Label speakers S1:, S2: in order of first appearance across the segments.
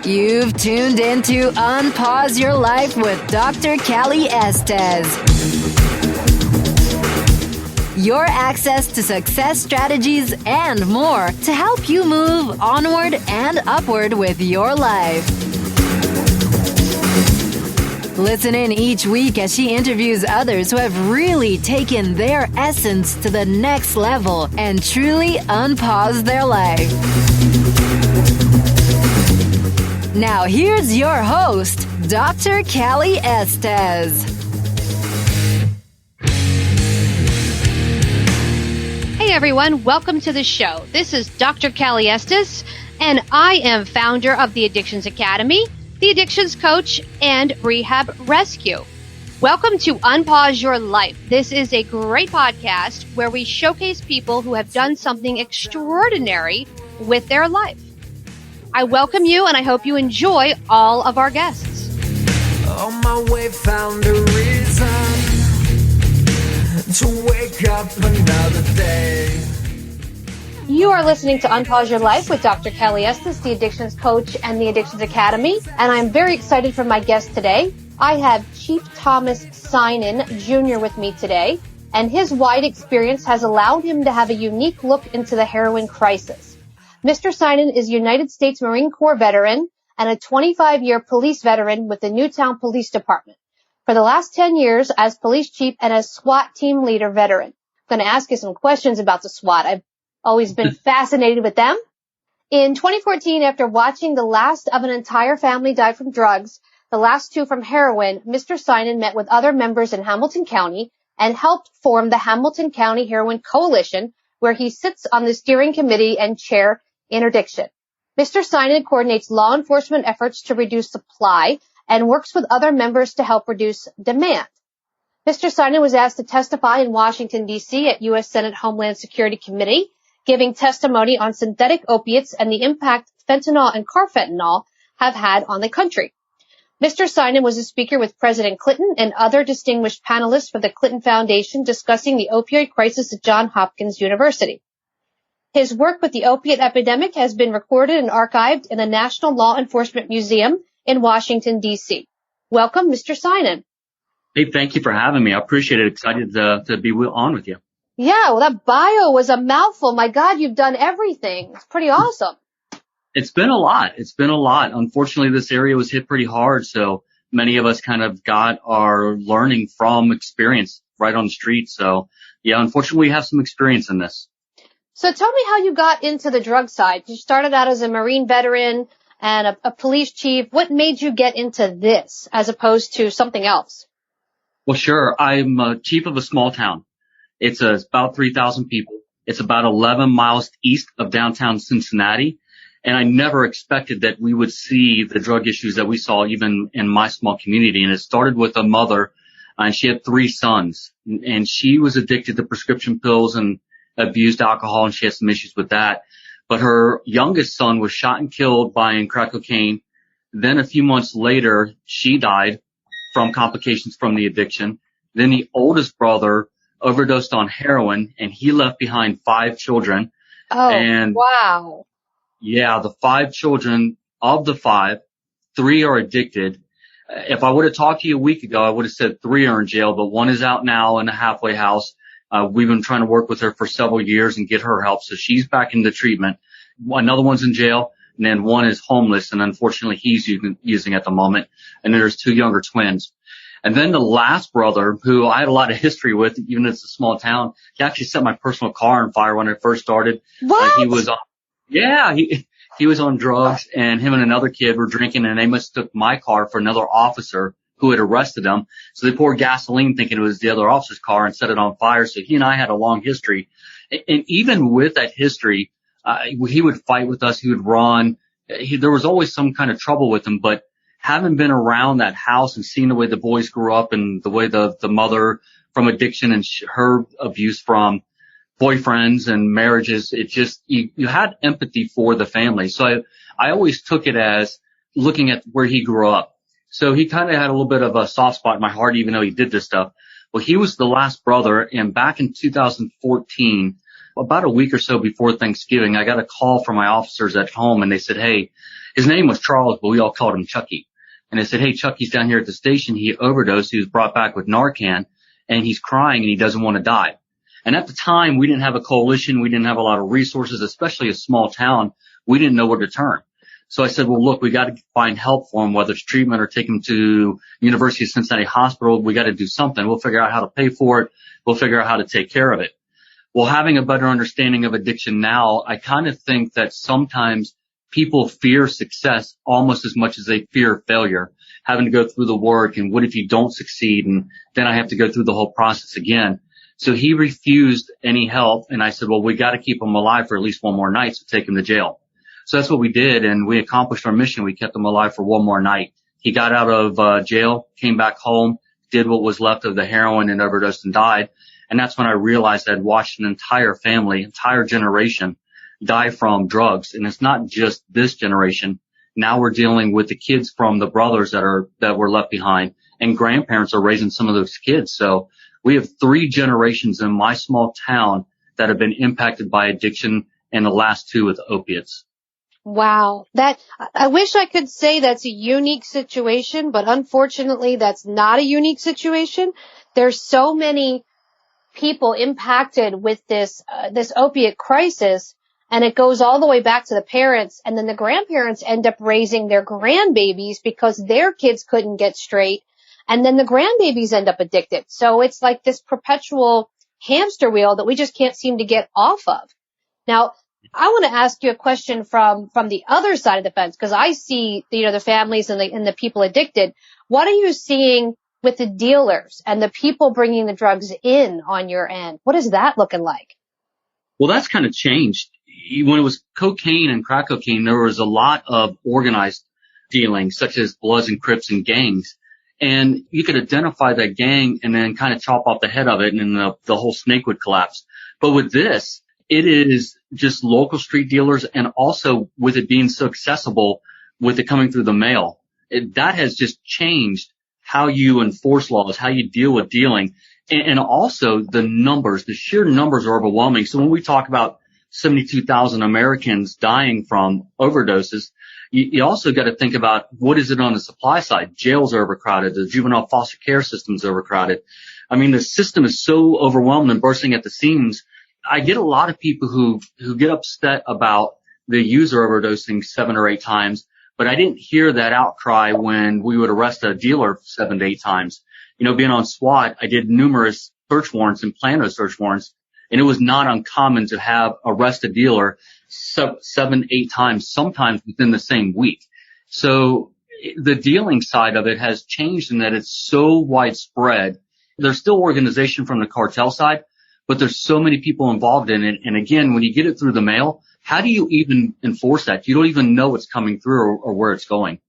S1: You've tuned into Unpause Your Life with Dr. Callie Estes. Your access to success strategies and more to help you move onward and upward with your life. Listen in each week as she interviews others who have really taken their essence to the next level and truly unpaused their life. Now here's your host, Dr. Callie Estes.
S2: Hey everyone, welcome to the show. This is Dr. Callie Estes, and I am founder of the Addictions Academy, the Addictions Coach, and Rehab Rescue. Welcome to Unpause Your Life. This is a great podcast where we showcase people who have done something extraordinary with their life. I welcome you, and I hope you enjoy all of our guests.
S3: On my way, found a reason to wake up another day.
S2: You are listening to Unpause Your Life with Dr. Callie Estes, the Addictions Coach and the Addictions Academy, and I'm very excited for my guest today. I have Chief Thomas Synan Jr. with me today, and his wide experience has allowed him to have a unique look into the heroin crisis. Mr. Synan is a United States Marine Corps veteran and a 25-year police veteran with the Newtown Police Department. For the last 10 years as police chief and as SWAT Team Leader veteran. I'm going to ask you some questions about the SWAT. I've always been fascinated with them. In 2014, after watching the last of an entire family die from drugs, the last two from heroin, Mr. Synan met with other members in Hamilton County and helped form the Hamilton County Heroin Coalition, where he sits on the steering committee and chair Interdiction. Mr. Synan coordinates law enforcement efforts to reduce supply and works with other members to help reduce demand. Mr. Synan was asked to testify in Washington, D.C. at U.S. Senate Homeland Security Committee, giving testimony on synthetic opiates and the impact fentanyl and carfentanil have had on the country. Mr. Synan was a speaker with President Clinton and other distinguished panelists for the Clinton Foundation discussing the opioid crisis at Johns Hopkins University. His work with the opiate epidemic has been recorded and archived in the National Law Enforcement Museum in Washington, D.C. Welcome, Mr. Synan.
S4: Hey, thank you for having me. I appreciate it. Excited to be on with you.
S2: Yeah, well, that bio was a mouthful. My God, you've done everything. It's pretty awesome.
S4: It's been a lot. Unfortunately, this area was hit pretty hard, so many of us kind of got our learning from experience right on the street. So, yeah, unfortunately, we have some experience in this.
S2: So tell me how you got into the drug side. You started out as a Marine veteran and a police chief. What made you get into this as opposed to something else?
S4: Well, sure. I'm a chief of a small town. It's about 3,000 people. It's about 11 miles east of downtown Cincinnati. And I never expected that we would see the drug issues that we saw even in my small community. And it started with a mother, and she had 3 sons. And she was addicted to prescription pills and abused alcohol, and she had some issues with that. But her youngest son was shot and killed buying crack cocaine. Then a few months later, she died from complications from the addiction. Then the oldest brother overdosed on heroin, and he left behind 5 children.
S2: Oh,
S4: and
S2: wow.
S4: Yeah, the 5 children, of the 5, 3 are addicted. If I would have talked to you a week ago, I would have said 3 are in jail, but 1 is out now in a halfway house. We've been trying to work with her for several years and get her help, so she's back into treatment. Another one's in jail, and then 1 is homeless, and unfortunately he's using at the moment. And then there's 2 younger twins. And then the last brother, who I had a lot of history with, even though it's a small town, he actually set my personal car on fire when I first started.
S2: What?
S4: He was on drugs, and him and another kid were drinking, and they mistook my car for another officer who had arrested him. So they poured gasoline thinking it was the other officer's car and set it on fire. So he and I had a long history. And even with that history, he would fight with us. He would run. There was always some kind of trouble with him, but having been around that house and seeing the way the boys grew up and the way the mother from addiction and her abuse from boyfriends and marriages, it just, you had empathy for the family. So I always took it as looking at where he grew up. So he kind of had a little bit of a soft spot in my heart, even though he did this stuff. Well, he was the last brother, and back in 2014, About a week or so before Thanksgiving, I got a call from my officers at home, and they said, hey, his name was Charles, but we all called him Chucky. And they said, hey, Chucky's down here at the station. He overdosed. He was brought back with Narcan, and he's crying, and he doesn't want to die. And at the time, we didn't have a coalition. We didn't have a lot of resources, especially a small town. We didn't know where to turn. So I said, well, look, we got to find help for him, whether it's treatment or take him to University of Cincinnati Hospital. We got to do something. We'll figure out how to pay for it. We'll figure out how to take care of it. Well, having a better understanding of addiction now, I kind of think that sometimes people fear success almost as much as they fear failure, having to go through the work, and what if you don't succeed, and then I have to go through the whole process again. So he refused any help, and I said, well, we got to keep him alive for at least one more night, so take him to jail. So that's what we did, and we accomplished our mission. We kept him alive for one more night. He got out of jail, came back home, did what was left of the heroin, and overdosed and died. And that's when I realized I'd watched an entire family, entire generation die from drugs. And it's not just this generation. Now we're dealing with the kids from the brothers that were left behind, and grandparents are raising some of those kids. So we have 3 generations in my small town that have been impacted by addiction, and the last 2 with opiates.
S2: Wow. I wish I could say that's a unique situation, but unfortunately that's not a unique situation. There's so many people impacted with this opiate crisis, and it goes all the way back to the parents, and then the grandparents end up raising their grandbabies because their kids couldn't get straight, and then the grandbabies end up addicted. So it's like this perpetual hamster wheel that we just can't seem to get off of. Now, I want to ask you a question from the other side of the fence, because I see, the families and the people addicted. What are you seeing with the dealers and the people bringing the drugs in on your end? What is that looking like?
S4: Well, that's kind of changed. When it was cocaine and crack cocaine, there was a lot of organized dealing, such as Bloods and Crips and gangs. And you could identify that gang and then kind of chop off the head of it, and then the whole snake would collapse. But with this, it is just local street dealers, and also with it being so accessible, with it coming through the mail, that has just changed how you enforce laws, how you deal with dealing. And also the sheer numbers are overwhelming. So when we talk about 72,000 Americans dying from overdoses, you also got to think about what is it on the supply side. Jails are overcrowded. The juvenile foster care system is overcrowded. I mean, the system is so overwhelmed and bursting at the seams. I get a lot of people who get upset about the user overdosing 7 or 8 times, but I didn't hear that outcry when we would arrest a dealer 7 to 8 times. Being on SWAT, I did numerous search warrants and plan those search warrants, and it was not uncommon to have arrest a dealer 7, 8 times, sometimes within the same week. So the dealing side of it has changed in that it's so widespread. There's still organization from the cartel side, but there's so many people involved in it. And again, when you get it through the mail, how do you even enforce that? You don't even know what's coming through or where it's going.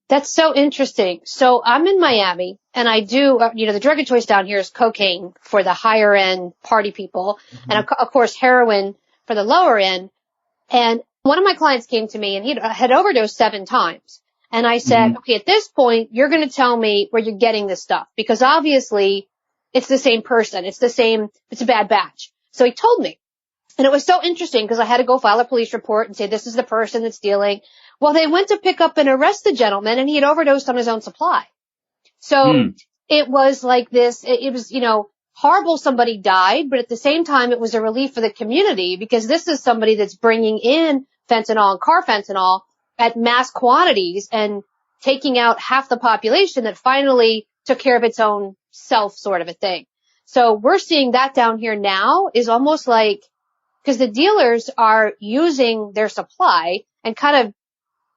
S2: That's so interesting. So I'm in Miami, and I do, the drug of choice down here is cocaine for the higher end party people, and of course heroin for the lower end. And one of my clients came to me, and he had overdosed 7 times. And I said, okay, at this point, you're going to tell me where you're getting this stuff, because obviously it's the same person. It's a bad batch. So he told me. And it was so interesting because I had to go file a police report and say, this is the person that's dealing. Well, they went to pick up and arrest the gentleman, and he had overdosed on his own supply. So it was like this, it was, horrible somebody died, but at the same time, it was a relief for the community, because this is somebody that's bringing in fentanyl and carfentanil at mass quantities and taking out half the population that finally took care of its own self, sort of a thing. So we're seeing that down here now is almost like, because the dealers are using their supply and kind of,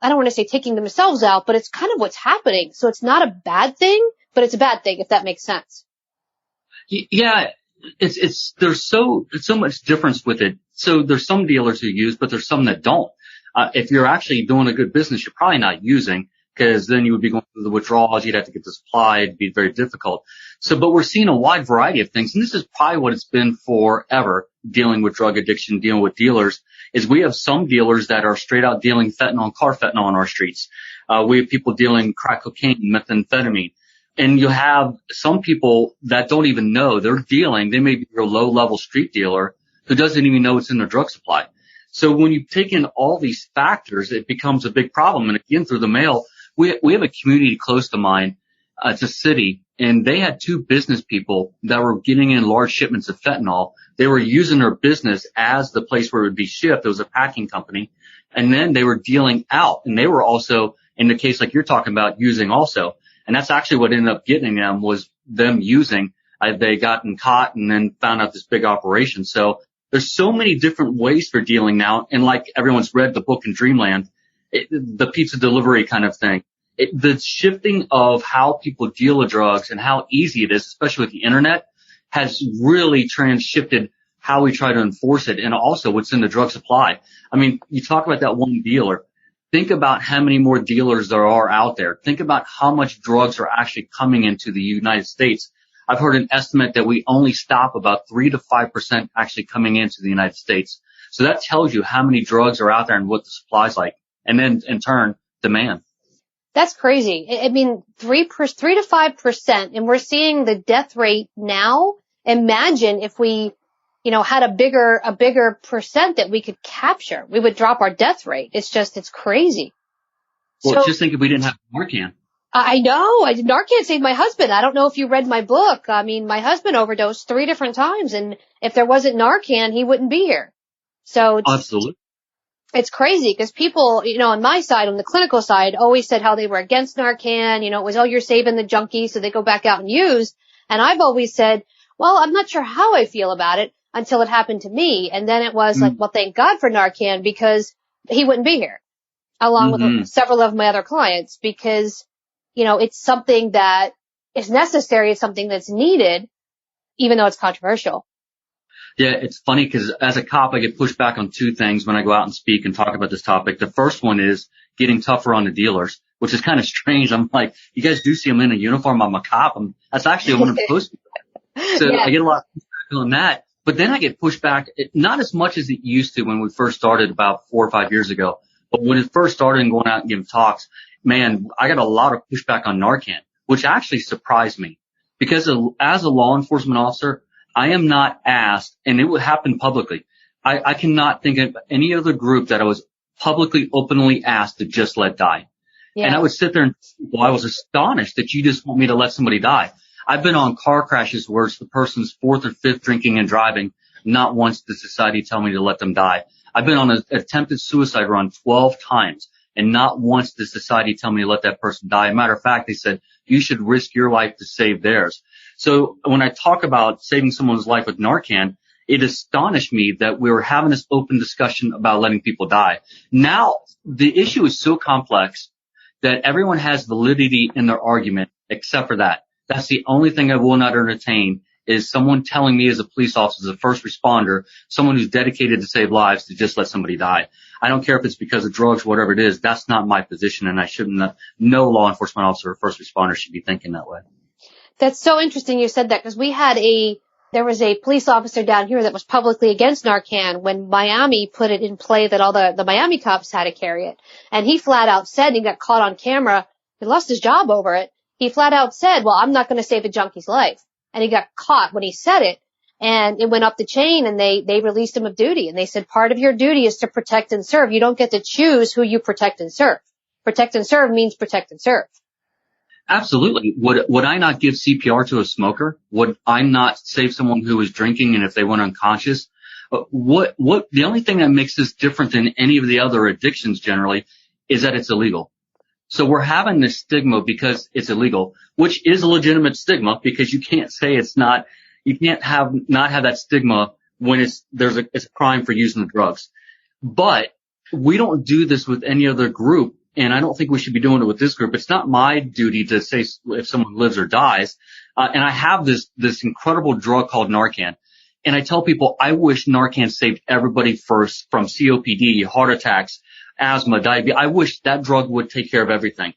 S2: I don't want to say taking themselves out, but it's kind of what's happening. So it's not a bad thing, but it's a bad thing, if that makes sense.
S4: Yeah, there's so much difference with it. So there's some dealers who use, but there's some that don't. If you're actually doing a good business, you're probably not using, because then you would be going through the withdrawals. You'd have to get the supply. It'd be very difficult. So, but we're seeing a wide variety of things. And this is probably what it's been forever, dealing with drug addiction, dealing with dealers, is we have some dealers that are straight out dealing fentanyl and carfentinal on our streets. We have people dealing crack cocaine, methamphetamine. And you have some people that don't even know they're dealing. They may be a low-level street dealer, who doesn't even know it's in their drug supply. So when you take in all these factors, it becomes a big problem. And again, through the mail, we have a community close to mine. It's a city, and they had two business people that were getting in large shipments of fentanyl. They were using their business as the place where it would be shipped. It was a packing company. And then they were dealing out, and they were also, in the case like you're talking about, using also. And that's actually what ended up getting them, was them using. They gotten caught and then found out this big operation. So there's so many different ways for dealing now. And like everyone's read the book in Dreamland, the pizza delivery kind of thing. The shifting of how people deal with drugs and how easy it is, especially with the internet, has really shifted how we try to enforce it, and also what's in the drug supply. I mean, you talk about that one dealer. Think about how many more dealers there are out there. Think about how much drugs are actually coming into the United States. I've heard an estimate that we only stop about 3 to 5% actually coming into the United States. So that tells you how many drugs are out there and what the supply's like, and then in turn, demand.
S2: That's crazy. I mean, 3 to 5%, and we're seeing the death rate now. Imagine if we, had a bigger percent that we could capture. We would drop our death rate. It's crazy.
S4: Well,
S2: so,
S4: just think if we didn't have Narcan.
S2: I know. Narcan saved my husband. I don't know if you read my book. I mean, my husband overdosed 3 different times, and if there wasn't Narcan, he wouldn't be here. So
S4: Absolutely.
S2: It's crazy because people, on my side, on the clinical side, always said how they were against Narcan. It was, you're saving the junkies so they go back out and use. And I've always said, well, I'm not sure how I feel about it until it happened to me. And then it was like, well, thank God for Narcan, because he wouldn't be here, along with several of my other clients, because, it's something that is necessary. It's something that's needed, even though it's controversial.
S4: Yeah, it's funny because as a cop, I get pushed back on 2 things when I go out and speak and talk about this topic. The first one is getting tougher on the dealers, which is kind of strange. I'm like, you guys do see them in a uniform. I'm a cop. That's actually what I'm supposed to be. So yeah. I get a lot of pushback on that. But then I get pushed back, not as much as it used to when we first started about 4 or 5 years ago. But when it first started and going out and giving talks, man, I got a lot of pushback on Narcan, which actually surprised me. Because as a law enforcement officer, I am not asked, and it would happen publicly. I cannot think of any other group that I was publicly, openly asked to just let die. Yeah. And I would sit there and, well, I was astonished that you just want me to let somebody die. I've been on car crashes where it's the person's 4th or 5th drinking and driving. Not once did society tell me to let them die. I've been on an attempted suicide run 12 times, and not once did society tell me to let that person die. Matter of fact, they said, you should risk your life to save theirs. So when I talk about saving someone's life with Narcan, it astonished me that we were having this open discussion about letting people die. Now, the issue is so complex that everyone has validity in their argument except for that. That's the only thing I will not entertain, is someone telling me as a police officer, as a first responder, someone who's dedicated to save lives, to just let somebody die. I don't care if it's because of drugs, whatever it is. That's not my position, and I shouldn't. No law enforcement officer or first responder should be thinking that way.
S2: That's so interesting you said that, because there was a police officer down here that was publicly against Narcan when Miami put it in play that all the Miami cops had to carry it. And he flat out said, and he got caught on camera, he lost his job over it. He flat out said, well, I'm not going to save a junkie's life. And he got caught when he said it, and it went up the chain, and they released him of duty. And they said, part of your duty is to protect and serve. You don't get to choose who you protect and serve. Protect and serve means protect and serve.
S4: Absolutely. Would I not give CPR to a smoker? Would I not save someone who was drinking and if they went unconscious? The only thing that makes this different than any of the other addictions generally is that it's illegal. So we're having this stigma because it's illegal, which is a legitimate stigma, because you can't say it's not. You can't not have that stigma when it's a crime for using the drugs. But we don't do this with any other group. And I don't think we should be doing it with this group. It's not my duty to say if someone lives or dies. And I have this incredible drug called Narcan. And I tell people, I wish Narcan saved everybody first from COPD, heart attacks, asthma, diabetes. I wish that drug would take care of everything.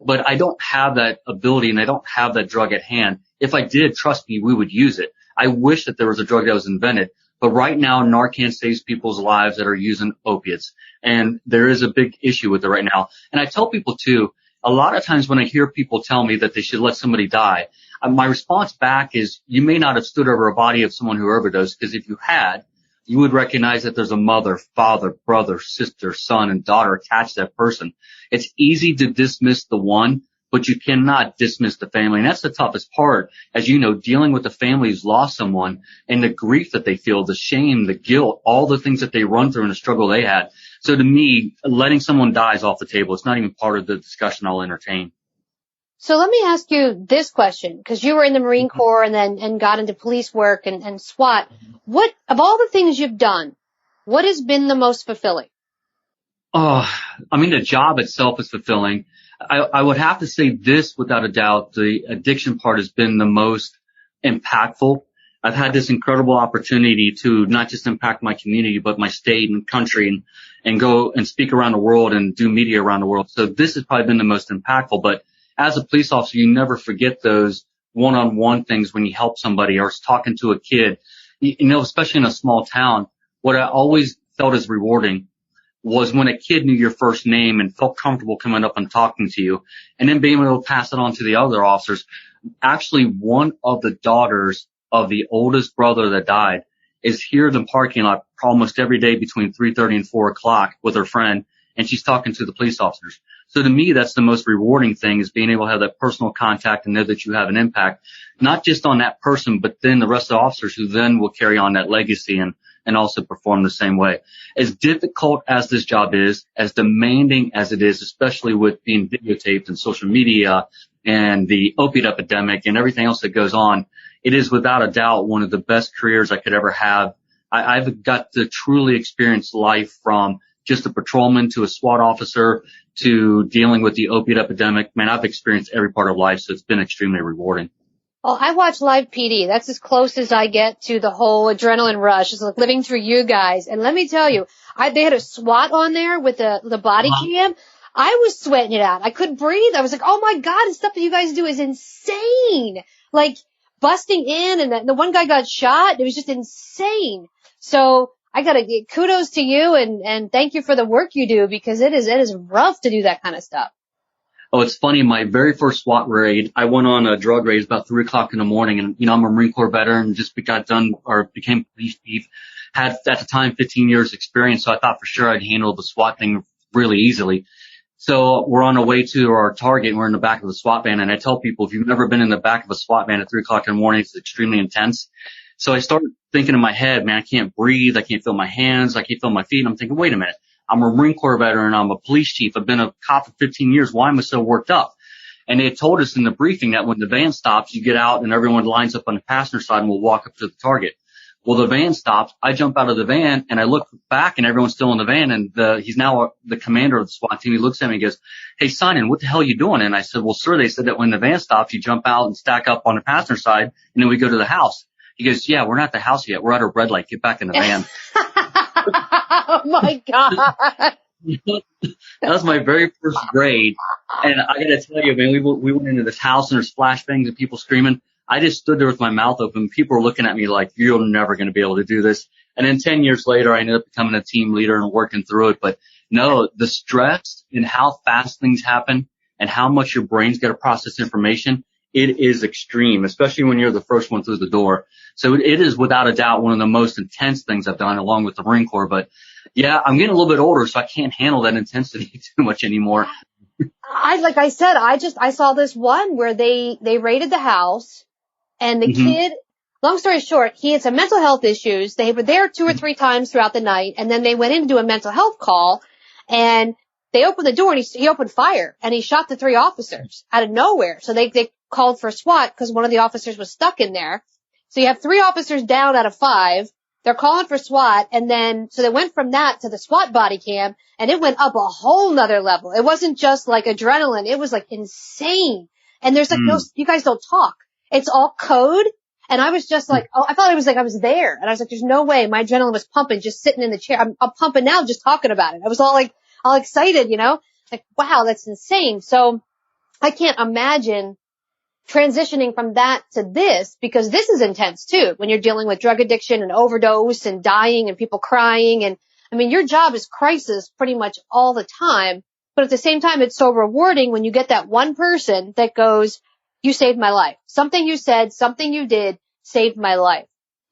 S4: But I don't have that ability, and I don't have that drug at hand. If I did, trust me, we would use it. I wish that there was a drug that was invented. But right now, Narcan saves people's lives that are using opiates. And there is a big issue with it right now. And I tell people, too, a lot of times when I hear people tell me that they should let somebody die, my response back is, you may not have stood over a body of someone who overdosed, because if you had, you would recognize that there's a mother, father, brother, sister, son, and daughter attached to that person. It's easy to dismiss the one, but you cannot dismiss the family. And that's the toughest part, as you know, dealing with the family who's lost someone and the grief that they feel, the shame, the guilt, all the things that they run through and the struggle they had. So to me, letting someone die is off the table. It's not even part of the discussion I'll entertain.
S2: So let me ask you this question, because you were in the Marine Corps and got into police work and SWAT. What, of all the things you've done, what has been the most fulfilling?
S4: Oh, I mean, the job itself is fulfilling. I would have to say this without a doubt. The addiction part has been the most impactful. I've had this incredible opportunity to not just impact my community, but my state and country and go and speak around the world and do media around the world. So this has probably been the most impactful. But as a police officer, you never forget those one-on-one things when you help somebody or talking to a kid, you know, especially in a small town. What I always felt is rewarding was when a kid knew your first name and felt comfortable coming up and talking to you and then being able to pass it on to the other officers. Actually, one of the daughters of the oldest brother that died is here in the parking lot almost every day between 3:30 and 4 o'clock with her friend, and she's talking to the police officers. So to me, that's the most rewarding thing, is being able to have that personal contact and know that you have an impact, not just on that person, but then the rest of the officers who then will carry on that legacy and also perform the same way. As difficult as this job is, as demanding as it is, especially with being videotaped and social media and the opiate epidemic and everything else that goes on, it is without a doubt one of the best careers I could ever have. I've got to truly experience life from just a patrolman to a SWAT officer to dealing with the opiate epidemic. Man, I've experienced every part of life, so it's been extremely rewarding.
S2: Oh, I watch live PD. That's as close as I get to the whole adrenaline rush. It's like living through you guys. And let me tell you, they had a SWAT on there with the body cam. I was sweating it out. I couldn't breathe. I was like, oh my God, the stuff that you guys do is insane. Like busting in, and the one guy got shot. It was just insane. So I gotta give kudos to you and thank you for the work you do, because it is rough to do that kind of stuff.
S4: Oh, it's funny. My very first SWAT raid, I went on a drug raid about 3 o'clock in the morning, and, you know, I'm a Marine Corps veteran, just got done or became police chief, had at the time 15 years experience. So I thought for sure I'd handle the SWAT thing really easily. So we're on our way to our target, and we're in the back of the SWAT van. And I tell people, if you've never been in the back of a SWAT van at 3 o'clock in the morning, it's extremely intense. So I started thinking in my head, man, I can't breathe. I can't feel my hands. I can't feel my feet. And I'm thinking, wait a minute. I'm a Marine Corps veteran. I'm a police chief. I've been a cop for 15 years. Why am I so worked up? And they told us in the briefing that when the van stops, you get out and everyone lines up on the passenger side and we'll walk up to the target. Well, the van stops. I jump out of the van and I look back and everyone's still in the van. And he's now the commander of the SWAT team. He looks at me and goes, hey, Synan, what the hell are you doing? And I said, well, sir, they said that when the van stops, you jump out and stack up on the passenger side and then we go to the house. He goes, yeah, we're not at the house yet. We're at a red light. Get back in the van.
S2: Oh my God.
S4: That was my very first grade. And I gotta tell you, man, we went into this house and there's flashbangs and people screaming. I just stood there with my mouth open. People were looking at me like, you're never going to be able to do this. And then 10 years later, I ended up becoming a team leader and working through it. But no, the stress and how fast things happen and how much your brain's got to process information, it is extreme, especially when you're the first one through the door. So it is without a doubt one of the most intense things I've done, along with the Marine Corps. But yeah, I'm getting a little bit older, so I can't handle that intensity too much anymore.
S2: Like I said, I saw this one where they raided the house and the kid, long story short, he had some mental health issues. They were there 2 or 3 times throughout the night, and then they went in to do a mental health call, and they opened the door and he opened fire and he shot the 3 officers out of nowhere. So they called for SWAT because one of the officers was stuck in there. So you have 3 officers down out of 5. They're calling for SWAT, and then, so they went from that to the SWAT body cam, and it went up a whole nother level. It wasn't just like adrenaline. It was like insane. And there's like, no, you guys don't talk. It's all code. And I was just like, oh, I thought it was like I was there. And I was like, there's no way. My adrenaline was pumping just sitting in the chair. I'm pumping now just talking about it. I was all excited, you know, like, wow, that's insane. So I can't imagine transitioning from that to this, because this is intense too, when you're dealing with drug addiction and overdose and dying and people crying. And I mean, your job is crisis pretty much all the time, but at the same time, it's so rewarding when you get that one person that goes, you saved my life. Something you said, something you did saved my life.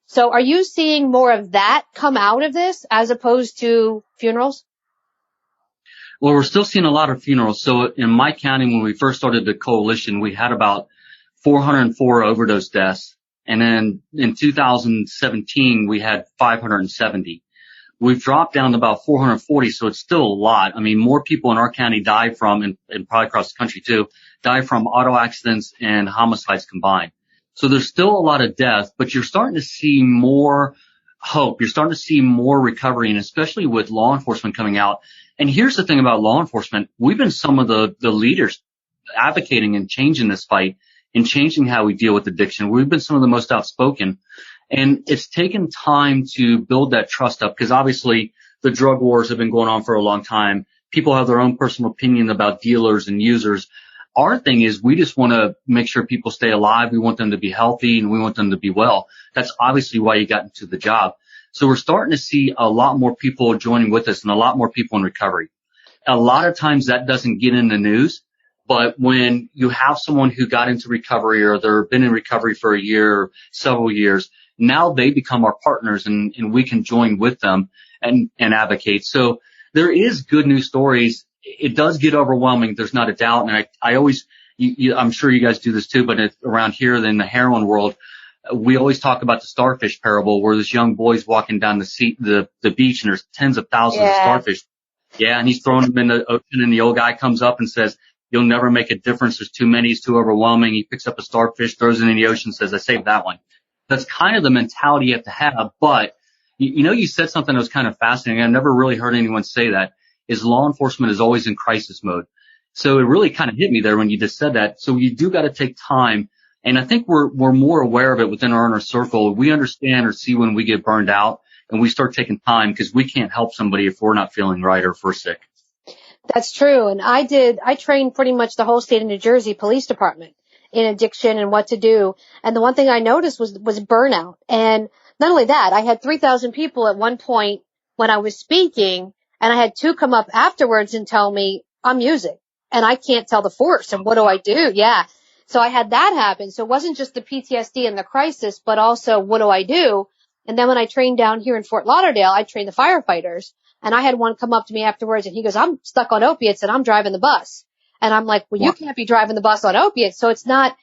S2: So are you seeing more of that come out of this as opposed to funerals?
S4: Well, we're still seeing a lot of funerals. So in my county, when we first started the coalition, we had about 404 overdose deaths. And then in 2017, we had 570. We've dropped down to about 440, so it's still a lot. I mean, more people in our county die from, and probably across the country too, die from auto accidents and homicides combined. So there's still a lot of death, but you're starting to see more hope. You're starting to see more recovery, and especially with law enforcement coming out. And here's the thing about law enforcement. We've been some of the leaders advocating and changing this fight and changing how we deal with addiction. We've been some of the most outspoken. And it's taken time to build that trust up, because obviously the drug wars have been going on for a long time. People have their own personal opinion about dealers and users. Our thing is we just want to make sure people stay alive. We want them to be healthy and we want them to be well. That's obviously why you got into the job. So we're starting to see a lot more people joining with us and a lot more people in recovery. A lot of times that doesn't get in the news, but when you have someone who got into recovery or they've been in recovery for a year or several years, now they become our partners and we can join with them and advocate. So there is good news stories. It does get overwhelming. There's not a doubt. And I always, I'm sure you guys do this too, but around here in the heroin world, we always talk about the Starfish Parable, where this young boy's walking down the beach and there's tens of thousands of starfish. Yeah. And he's throwing them in the ocean and the old guy comes up and says, "You'll never make a difference. There's too many. It's too overwhelming." He picks up a starfish, throws it in the ocean, says, "I saved that one." That's kind of the mentality you have to have. But, you said something that was kind of fascinating. I've never really heard anyone say that, is law enforcement is always in crisis mode. So it really kind of hit me there when you just said that. So you do got to take time. And I think we're more aware of it within our inner circle. We understand or see when we get burned out, and we start taking time, because we can't help somebody if we're not feeling right or if we're sick.
S2: That's true. And I trained pretty much the whole state of New Jersey Police Department in addiction and what to do. And the one thing I noticed was burnout. And not only that, I had 3,000 people at one point when I was speaking, and I had two come up afterwards and tell me, "I'm using and I can't tell the force. And what do I do?" Yeah. So I had that happen. So it wasn't just the PTSD and the crisis, but also what do I do? And then when I trained down here in Fort Lauderdale, I trained the firefighters, and I had one come up to me afterwards and he goes, "I'm stuck on opiates and I'm driving the bus." And I'm like, "Well, you can't be driving the bus on opiates." So it's not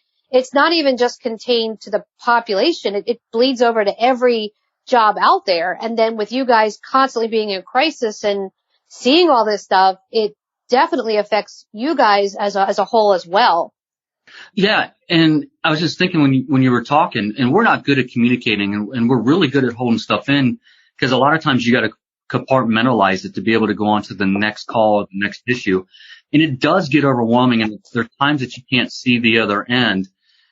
S2: even just contained to the population. It bleeds over to every job out there. And then with you guys constantly being in crisis and seeing all this stuff, it definitely affects you guys as a whole as well.
S4: Yeah. And I was just thinking when you were talking, and we're not good at communicating, and we're really good at holding stuff in, because a lot of times you got to compartmentalize it to be able to go on to the next call, the next issue. And it does get overwhelming, and there are times that you can't see the other end.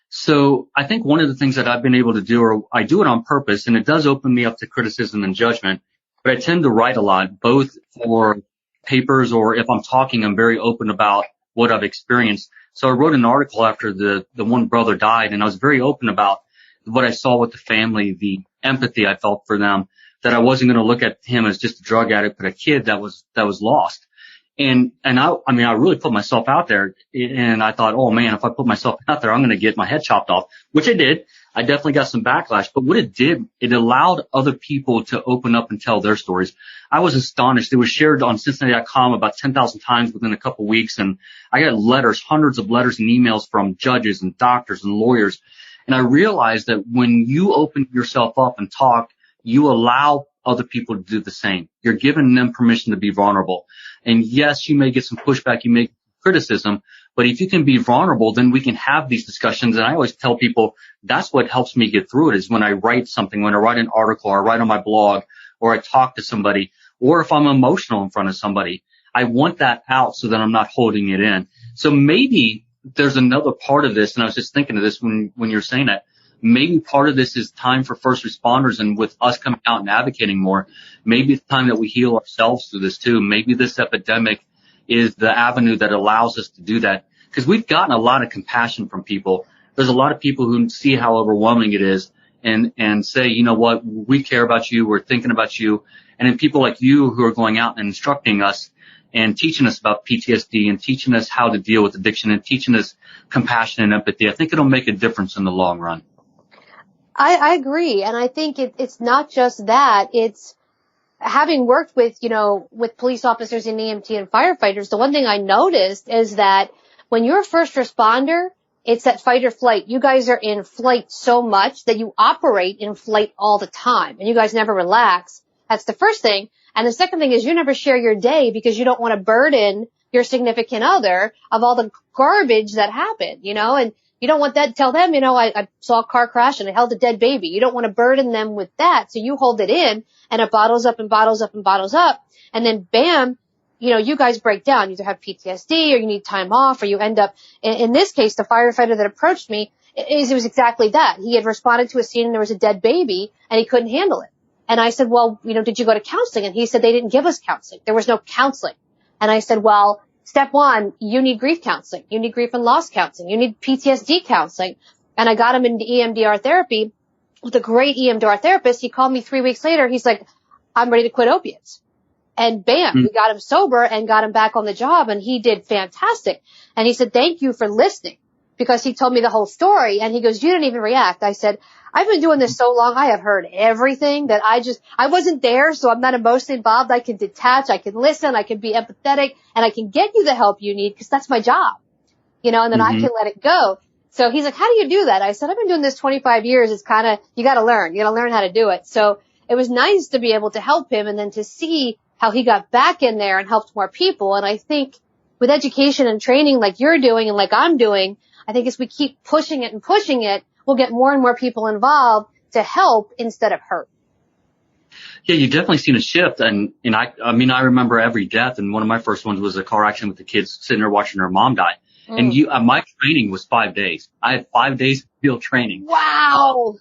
S4: So I think one of the things that I've been able to do, or I do it on purpose, and it does open me up to criticism and judgment, but I tend to write a lot, both for papers or if I'm talking, I'm very open about what I've experienced. So I wrote an article after the one brother died, and I was very open about what I saw with the family, the empathy I felt for them, that I wasn't going to look at him as just a drug addict, but a kid that was lost. And I really put myself out there, and I thought, oh man, if I put myself out there, I'm going to get my head chopped off, which I did. I definitely got some backlash, but what it did, it allowed other people to open up and tell their stories. I was astonished. It was shared on Cincinnati.com about 10,000 times within a couple of weeks. And I got letters, hundreds of letters and emails from judges and doctors and lawyers. And I realized that when you open yourself up and talk, you allow other people to do the same. You're giving them permission to be vulnerable. And yes, you may get some pushback, you may get criticism, but if you can be vulnerable, then we can have these discussions. And I always tell people that's what helps me get through it, is when I write something, when I write an article, or I write on my blog, or I talk to somebody, or if I'm emotional in front of somebody. I want that out so that I'm not holding it in. So maybe there's another part of this, and I was just thinking of this when you're saying that. Maybe part of this is time for first responders, and with us coming out and advocating more, maybe it's time that we heal ourselves through this too. Maybe this epidemic is the avenue that allows us to do that, because we've gotten a lot of compassion from people. There's a lot of people who see how overwhelming it is and say, you know what, we care about you, we're thinking about you. And then people like you who are going out and instructing us and teaching us about PTSD and teaching us how to deal with addiction and teaching us compassion and empathy. I think it'll make a difference in the long run.
S2: I agree. And I think it's not just that. It's having worked with, with police officers and EMT and firefighters, the one thing I noticed is that when you're a first responder, it's that fight or flight. You guys are in flight so much that you operate in flight all the time and you guys never relax. That's the first thing. And the second thing is you never share your day because you don't want to burden your significant other of all the garbage that happened, and you don't want that to tell them, I saw a car crash and I held a dead baby. You don't want to burden them with that. So you hold it in and it bottles up and bottles up and bottles up. And then bam, you guys break down. You either have PTSD or you need time off or you end up, in this case, the firefighter that approached me, it was exactly that. He had responded to a scene and there was a dead baby and he couldn't handle it. And I said, well, did you go to counseling? And he said they didn't give us counseling. There was no counseling. And I said, well, step one, you need grief counseling. You need grief and loss counseling. You need PTSD counseling. And I got him into EMDR therapy with a great EMDR therapist. He called me 3 weeks later. He's like, I'm ready to quit opiates. And bam, we got him sober and got him back on the job and he did fantastic. And he said, thank you for listening, because he told me the whole story and he goes, you didn't even react. I said, I've been doing this so long. I have heard everything that I wasn't there. So I'm not emotionally involved. I can detach. I can listen. I can be empathetic and I can get you the help you need because that's my job, and then I can let it go. So he's like, how do you do that? I said, I've been doing this 25 years. It's kind of, you got to learn how to do it. So it was nice to be able to help him and then to see how he got back in there and helped more people. And I think with education and training like you're doing and like I'm doing, I think as we keep pushing it, we'll get more and more people involved to help instead of hurt.
S4: Yeah, you've definitely seen a shift. And I remember every death. And one of my first ones was a car accident with the kids sitting there watching their mom die. And my training was 5 days. I had 5 days of field training.
S2: Wow.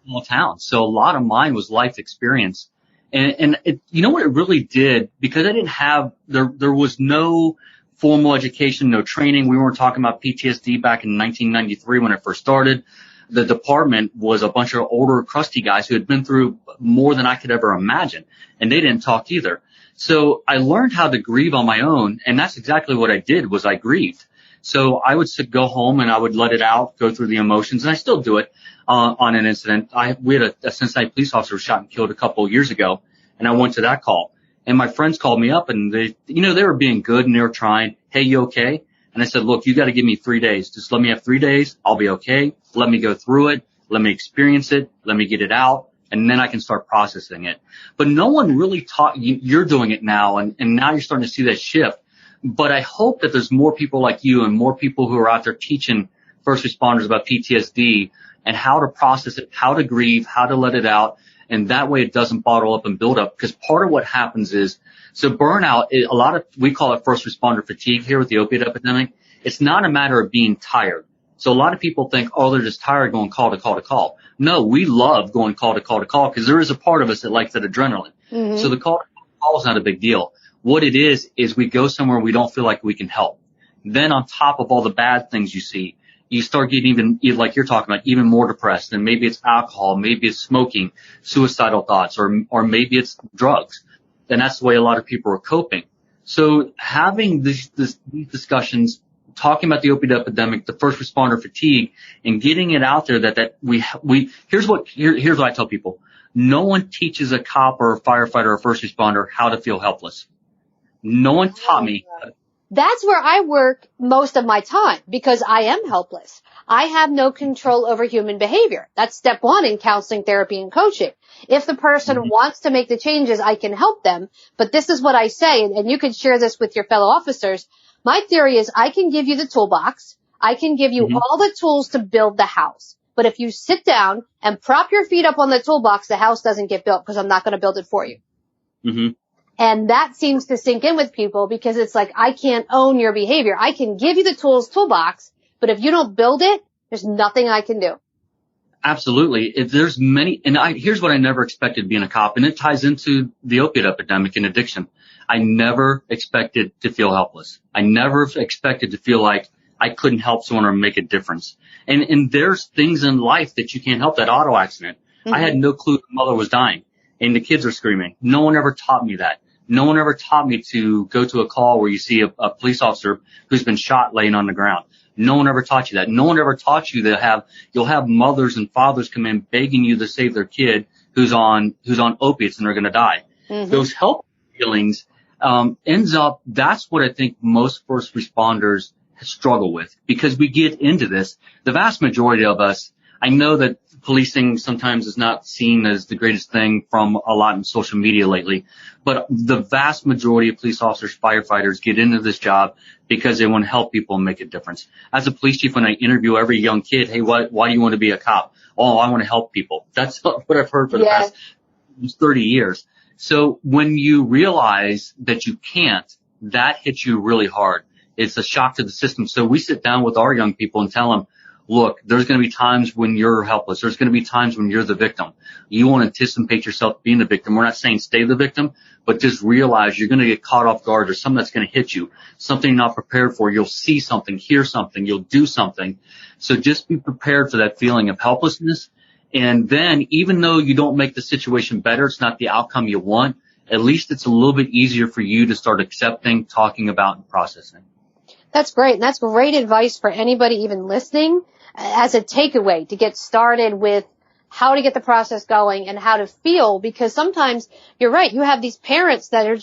S4: Small town. So a lot of mine was life experience. And it, what it really did, because I didn't have, there was no formal education, no training. We weren't talking about PTSD back in 1993 when it first started. The department was a bunch of older, crusty guys who had been through more than I could ever imagine. And they didn't talk either. So I learned how to grieve on my own. And that's exactly what I did, was I grieved. So I would go home and I would let it out, go through the emotions, and I still do it on an incident. We had a Cincinnati police officer shot and killed a couple of years ago, and I went to that call. And my friends called me up and they were being good and they were trying, hey, you okay? And I said, look, you got to give me 3 days. Just let me have 3 days. I'll be okay. Let me go through it. Let me experience it. Let me get it out. And then I can start processing it. But no one really taught you. You're doing it now. And now you're starting to see that shift. But I hope that there's more people like you and more people who are out there teaching first responders about PTSD and how to process it, how to grieve, how to let it out. And that way it doesn't bottle up and build up. Because part of what happens is, so burnout, we call it first responder fatigue here with the opiate epidemic. It's not a matter of being tired. So a lot of people think, oh, they're just tired going call to call to call. No, we love going call to call to call because there is a part of us that likes that adrenaline. Mm-hmm. So the call to call is not a big deal. What it is we go somewhere we don't feel like we can help. Then on top of all the bad things you see, you start getting even, like you're talking about, even more depressed. And maybe it's alcohol, maybe it's smoking, suicidal thoughts, or maybe it's drugs. And that's the way a lot of people are coping. So having these discussions, talking about the opiate epidemic, the first responder fatigue, and getting it out there that here's what I tell people. No one teaches a cop or a firefighter or a first responder how to feel helpless. No one taught me.
S2: That's where I work most of my time because I am helpless. I have no control over human behavior. That's step one in counseling, therapy, and coaching. If the person wants to make the changes, I can help them. But this is what I say, and you can share this with your fellow officers. My theory is I can give you the toolbox. I can give you all the tools to build the house. But if you sit down and prop your feet up on the toolbox, the house doesn't get built because I'm not going to build it for you. Mm-hmm. And that seems to sink in with people because it's like, I can't own your behavior. I can give you the toolbox, but if you don't build it, there's nothing I can do. Absolutely.
S4: There's many, and here's what I never expected being a cop, and it ties into the opiate epidemic and addiction. I never expected to feel helpless. I never expected to feel like I couldn't help someone or make a difference. And there's things in life that you can't help. That auto accident. Mm-hmm. I had no clue the mother was dying and the kids are screaming. No one ever taught me that. No one ever taught me to go to a call where you see a police officer who's been shot laying on the ground. No one ever taught you that. No one ever taught you that you'll have mothers and fathers come in begging you to save their kid who's on opiates and they're going to die. Mm-hmm. Those help feelings, ends up, that's what I think most first responders struggle with, because we get into this. The vast majority of us, I know that policing sometimes is not seen as the greatest thing from a lot in social media lately, but the vast majority of police officers, firefighters get into this job because they want to help people and make a difference. As a police chief, when I interview every young kid, hey, why do you want to be a cop? Oh, I want to help people. That's what I've heard for the past 30 years. So when you realize that you can't, that hits you really hard. It's a shock to the system. So we sit down with our young people and tell them, look, there's going to be times when you're helpless. There's going to be times when you're the victim. You won't anticipate yourself being the victim. We're not saying stay the victim, but just realize you're going to get caught off guard. There's something that's going to hit you, something you're not prepared for. You'll see something, hear something, you'll do something. So just be prepared for that feeling of helplessness. And then even though you don't make the situation better, it's not the outcome you want, at least it's a little bit easier for you to start accepting, talking about, and processing.
S2: That's great. And that's great advice for anybody even listening as a takeaway to get started with how to get the process going and how to feel, because sometimes you're right. You have these parents that are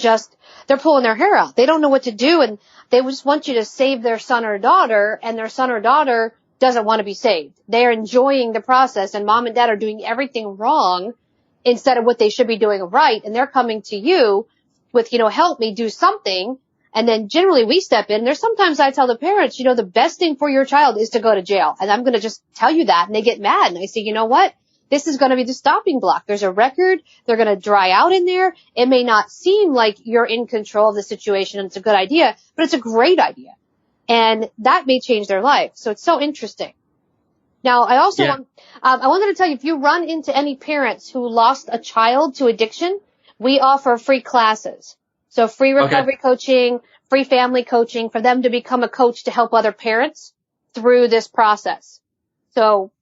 S2: they're pulling their hair out. They don't know what to do, and they just want you to save their son or daughter, and their son or daughter doesn't want to be saved. They're enjoying the process, and mom and dad are doing everything wrong instead of what they should be doing right. And they're coming to you with, help me do something. And then generally we step in. There's sometimes I tell the parents, the best thing for your child is to go to jail. And I'm going to just tell you that. And they get mad. And I say, you know what? This is going to be the stopping block. There's a record. They're going to dry out in there. It may not seem like you're in control of the situation and it's a good idea, but it's a great idea. And that may change their life. So it's so interesting. Now, I also I wanted to tell you, if you run into any parents who lost a child to addiction, we offer free classes. So free recovery coaching, free family coaching for them to become a coach to help other parents through this process. So.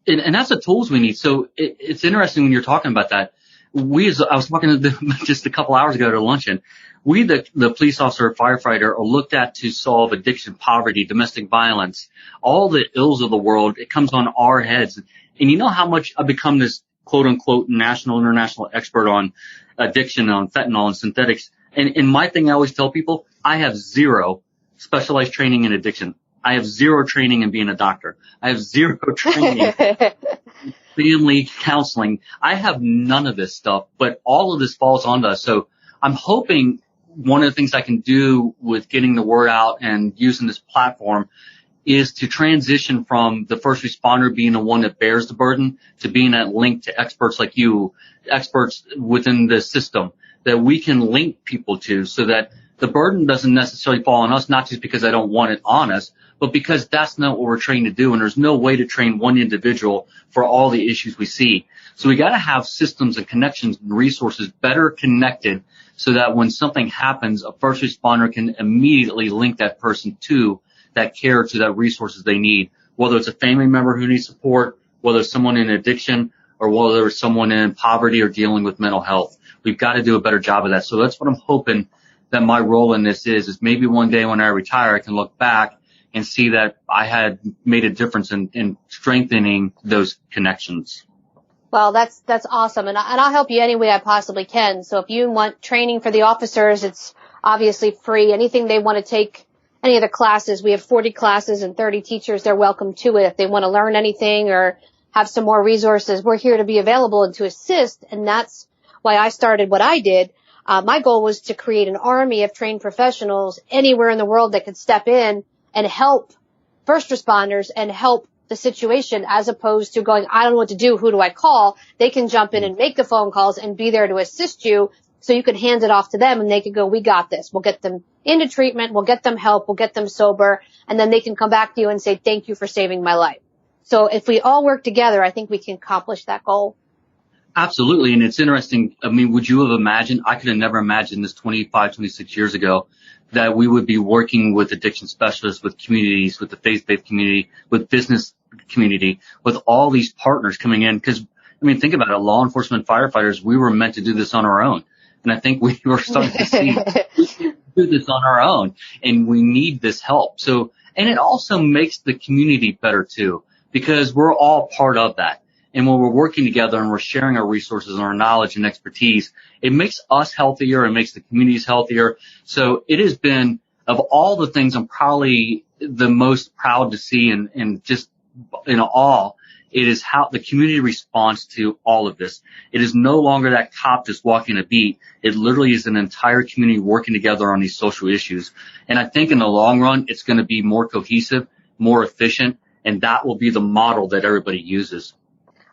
S4: And that's the tools we need. So it's interesting when you're talking about that. I was talking to them just a couple hours ago at a luncheon. We, the police officer, firefighter, are looked at to solve addiction, poverty, domestic violence, all the ills of the world. It comes on our heads. And you know how much I've become this quote unquote national, international expert on addiction, on fentanyl and synthetics. And my thing I always tell people, I have zero specialized training in addiction. I have zero training in being a doctor. I have zero training in family counseling. I have none of this stuff, but all of this falls onto us. So I'm hoping one of the things I can do with getting the word out and using this platform is to transition from the first responder being the one that bears the burden to being that link to experts like you, experts within the system that we can link people to, so that the burden doesn't necessarily fall on us, not just because I don't want it on us, but because that's not what we're trained to do. And there's no way to train one individual for all the issues we see. So we got to have systems and connections and resources better connected so that when something happens, a first responder can immediately link that person to that care, to that resources they need, whether it's a family member who needs support, whether it's someone in addiction, or whether it's someone in poverty or dealing with mental health. We've got to do a better job of that. So that's what I'm hoping that my role in this is maybe one day when I retire, I can look back and see that I had made a difference in strengthening those connections.
S2: Well, that's awesome. And I'll help you any way I possibly can. So if you want training for the officers, it's obviously free. Anything they want to take, any of the classes, we have 40 classes and 30 teachers. They're welcome to it. If they want to learn anything or have some more resources, we're here to be available and to assist. And that's why I started what I did. My goal was to create an army of trained professionals anywhere in the world that could step in and help first responders and help the situation, as opposed to going, I don't know what to do. Who do I call? They can jump in and make the phone calls and be there to assist you. So you could hand it off to them and they could go, we got this. We'll get them into treatment. We'll get them help. We'll get them sober. And then they can come back to you and say, thank you for saving my life. So if we all work together, I think we can accomplish that goal.
S4: Absolutely. And it's interesting. I mean, would you have imagined? I could have never imagined this 25, 26 years ago that we would be working with addiction specialists, with communities, with the faith-based community, with business community, with all these partners coming in. Because, I mean, think about it. Law enforcement firefighters, we were meant to do this on our own. And I think we were starting to see we can do this on our own and we need this help. So, And it also makes the community better too, because we're all part of that. And when we're working together and we're sharing our resources and our knowledge and expertise, it makes us healthier. It makes the communities healthier. So it has been, of all the things I'm probably the most proud to see and just in awe, it is how the community responds to all of this. It is no longer that cop just walking a beat. It literally is an entire community working together on these social issues. And I think in the long run, it's going to be more cohesive, more efficient, and that will be the model that everybody uses.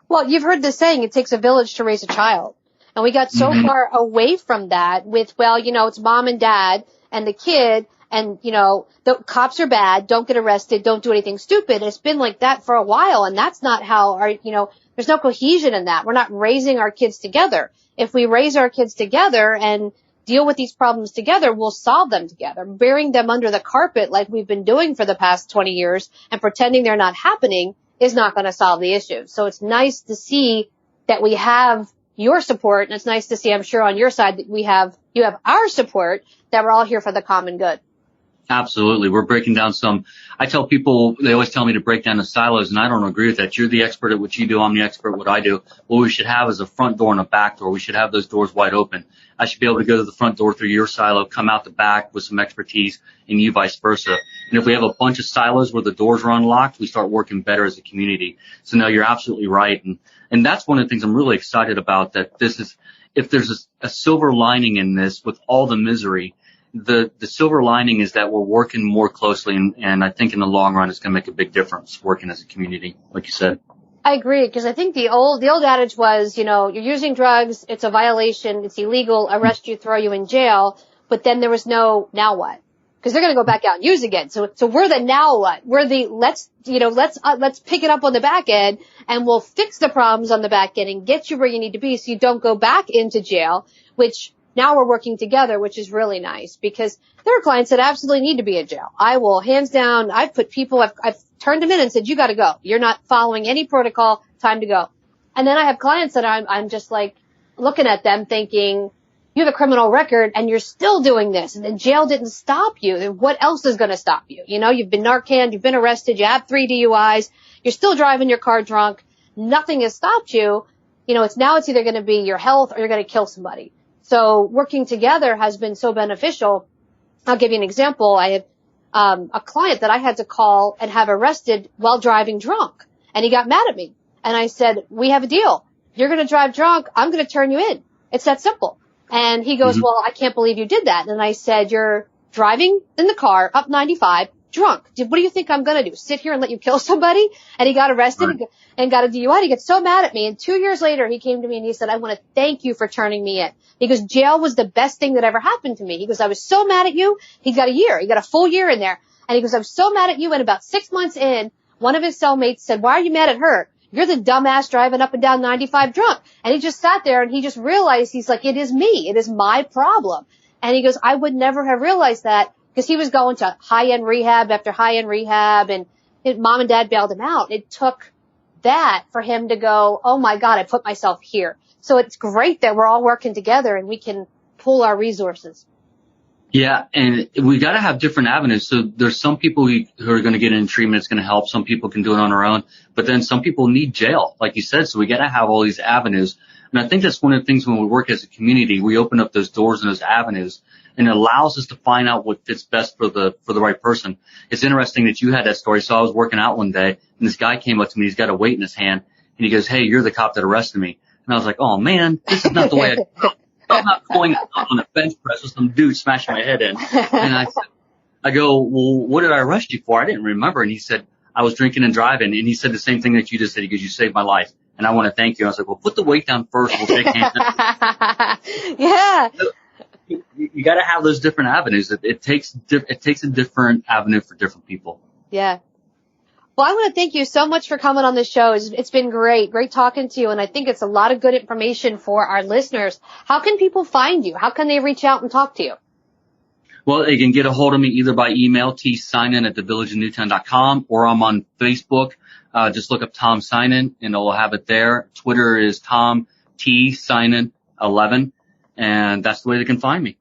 S2: Well, you've heard the saying, it takes a village to raise a child. And we got so far away from that with, well, it's mom and dad and the kid. And, the cops are bad. Don't get arrested. Don't do anything stupid. It's been like that for a while. And that's not how there's no cohesion in that. We're not raising our kids together. If we raise our kids together and deal with these problems together, we'll solve them together. Burying them under the carpet like we've been doing for the past 20 years and pretending they're not happening is not going to solve the issue. So it's nice to see that we have your support. And it's nice to see, I'm sure on your side, that you have our support, that we're all here for the common good.
S4: Absolutely. We're breaking down I tell people, they always tell me to break down the silos, and I don't agree with that. You're the expert at what you do. I'm the expert at what I do. What we should have is a front door and a back door. We should have those doors wide open. I should be able to go to the front door through your silo, come out the back with some expertise, and you vice versa. And if we have a bunch of silos where the doors are unlocked, we start working better as a community. So no, you're absolutely right. And that's one of the things I'm really excited about, that this is, if there's a silver lining in this with all the misery, the silver lining is that we're working more closely, and I think in the long run it's going to make a big difference working as a community, like you said.
S2: I agree, because I think the old adage was, you're using drugs, it's a violation, it's illegal, arrest you, throw you in jail, but then there was no now what? Because they're going to go back out and use again. So we're the now what? We're the let's pick it up on the back end and we'll fix the problems on the back end and get you where you need to be so you don't go back into jail, which now we're working together, which is really nice, because there are clients that absolutely need to be in jail. I will, hands down, I've turned them in and said, you got to go. You're not following any protocol. Time to go. And then I have clients that I'm just like looking at them thinking, you have a criminal record and you're still doing this, and the jail didn't stop you. Then what else is going to stop you? You've been Narcaned, you've been arrested, you have 3 DUIs, you're still driving your car drunk. Nothing has stopped you. It's either going to be your health or you're going to kill somebody. So working together has been so beneficial. I'll give you an example. I had a client that I had to call and have arrested while driving drunk, and he got mad at me. And I said, we have a deal. You're going to drive drunk. I'm going to turn you in. It's that simple. And he goes, well, I can't believe you did that. And I said, you're driving in the car up 95 drunk. What do you think I'm going to do? Sit here and let you kill somebody? And he got arrested and got a DUI. He gets so mad at me. And 2 years later, he came to me and he said, I want to thank you for turning me in. He goes, jail was the best thing that ever happened to me. He goes, I was so mad at you. He got a year. He got a full year in there. And he goes, I was so mad at you. And about 6 months in, one of his cellmates said, why are you mad at her? You're the dumbass driving up and down 95 drunk. And he just sat there and he just realized, he's like, it is me. It is my problem. And he goes, I would never have realized that, because he was going to high-end rehab after high-end rehab, and mom and dad bailed him out. It took that for him to go, oh my God, I put myself here. So it's great that we're all working together and we can pool our resources.
S4: Yeah, and we got to have different avenues. So there's some people who are going to get in treatment. It's going to help. Some people can do it on their own, but then some people need jail, like you said. So we got to have all these avenues. And I think that's one of the things when we work as a community, we open up those doors and those avenues, and it allows us to find out what fits best for the right person. It's interesting that you had that story. So I was working out one day and this guy came up to me. He's got a weight in his hand and he goes, hey, you're the cop that arrested me. And I was like, oh man, this is not the way I'm not going on a bench press with some dude smashing my head in. And I go, well, what did I arrest you for? I didn't remember. And he said, I was drinking and driving. And he said the same thing that you just said. He goes, you saved my life. And I want to thank you. I was like, well, put the weight down first. We'll shake hands.
S2: Yeah.
S4: You got to have those different avenues. It takes a different avenue for different people.
S2: Yeah. Well, I want to thank you so much for coming on the show. It's been great talking to you. And I think it's a lot of good information for our listeners. How can people find you? How can they reach out and talk to you?
S4: Well, they can get a hold of me either by email, tsynan@thevillageofnewtown.com, or I'm on Facebook. Just look up Tom Synan and it'll have it there. Twitter is Tom T Synan 11, and that's the way they can find me.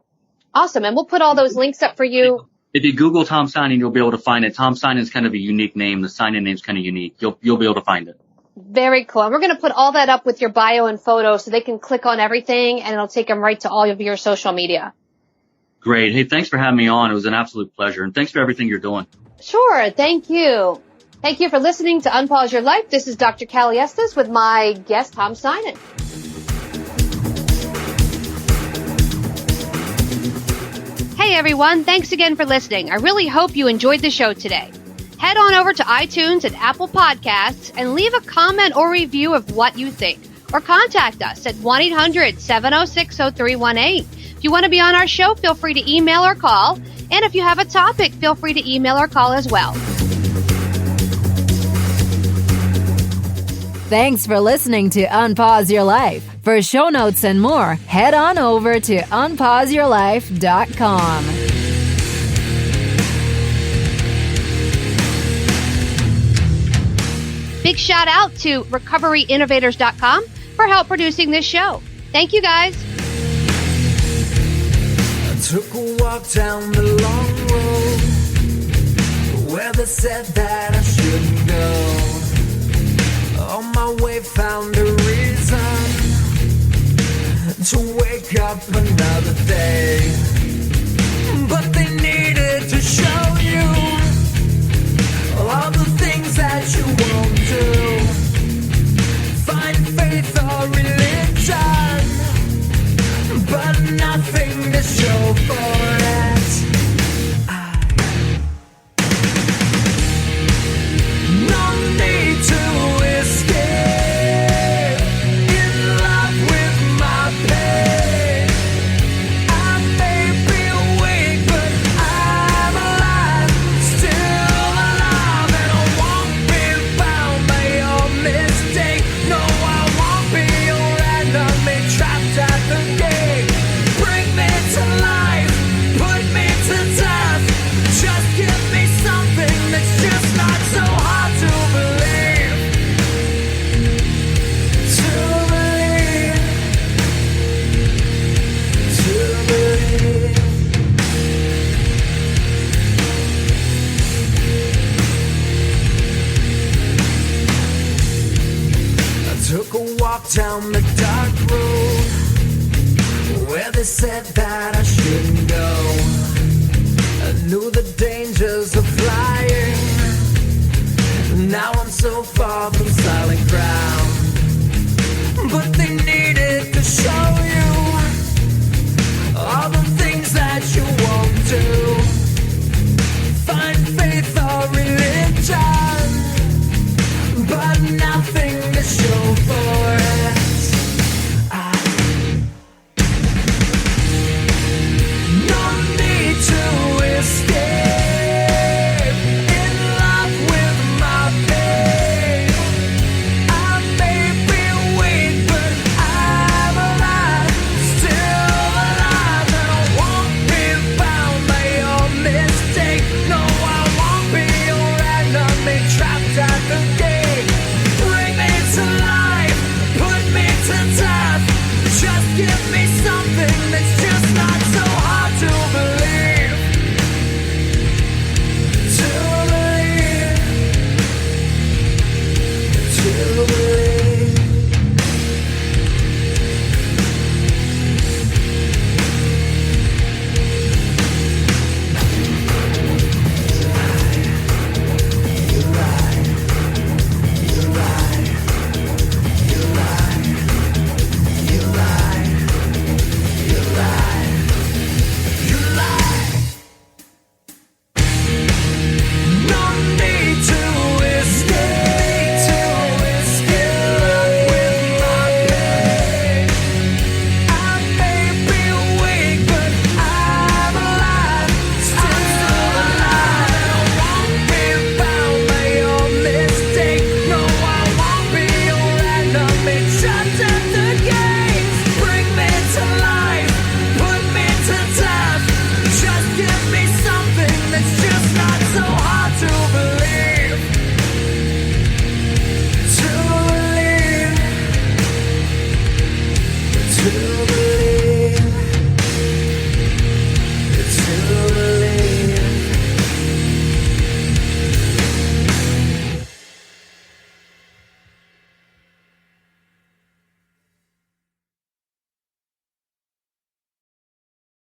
S2: Awesome. And we'll put all those links up for you
S4: If you Google Tom Synan, you'll be able to find it. Tom Synan is kind of a unique name. The Synan name's kind of unique. You'll be able to find it.
S2: Very cool. And we're going to put all that up with your bio and photo so they can click on everything and it'll take them right to all of your social media.
S4: Great. Hey, thanks for having me on. It was an absolute pleasure. And thanks for everything you're doing.
S2: Sure. Thank you. Thank you for listening to Unpause Your Life. This is Dr. Callie Estes with my guest, Tom Synan. Hey everyone, thanks again for listening. I really hope you enjoyed the show today. Head on over to iTunes and Apple Podcasts and leave a comment or review of what you think. Or contact us at 1-800-706-0318. If you want to be on our show, feel free to email or call. And if you have a topic, feel free to email or call as well.
S1: Thanks for listening to Unpause Your Life. For show notes and more, head on over to unpauseyourlife.com.
S2: Big shout out to recoveryinnovators.com for help producing this show. Thank you guys.
S3: I took a walk down the long road where they said that I shouldn't go. On my way found a reason to wake up another day. But they needed to show you all the things that you won't do. Find faith or religion, but nothing to show for it. No need to escape in love with my pain. I may be weak, but I'm alive, still alive, and I won't be bound by your mistake. No, I won't be your enemy, trapped at the gate. Bring me to life, put me to death. Just give me something that's just not so hard to believe. To believe. To believe. I took a walk down the dark road where they said that I shouldn't go. I knew the dangers of flying. Now I'm so far from solid ground. But they needed to show you all the things that you won't do. Find faith or religion, but nothing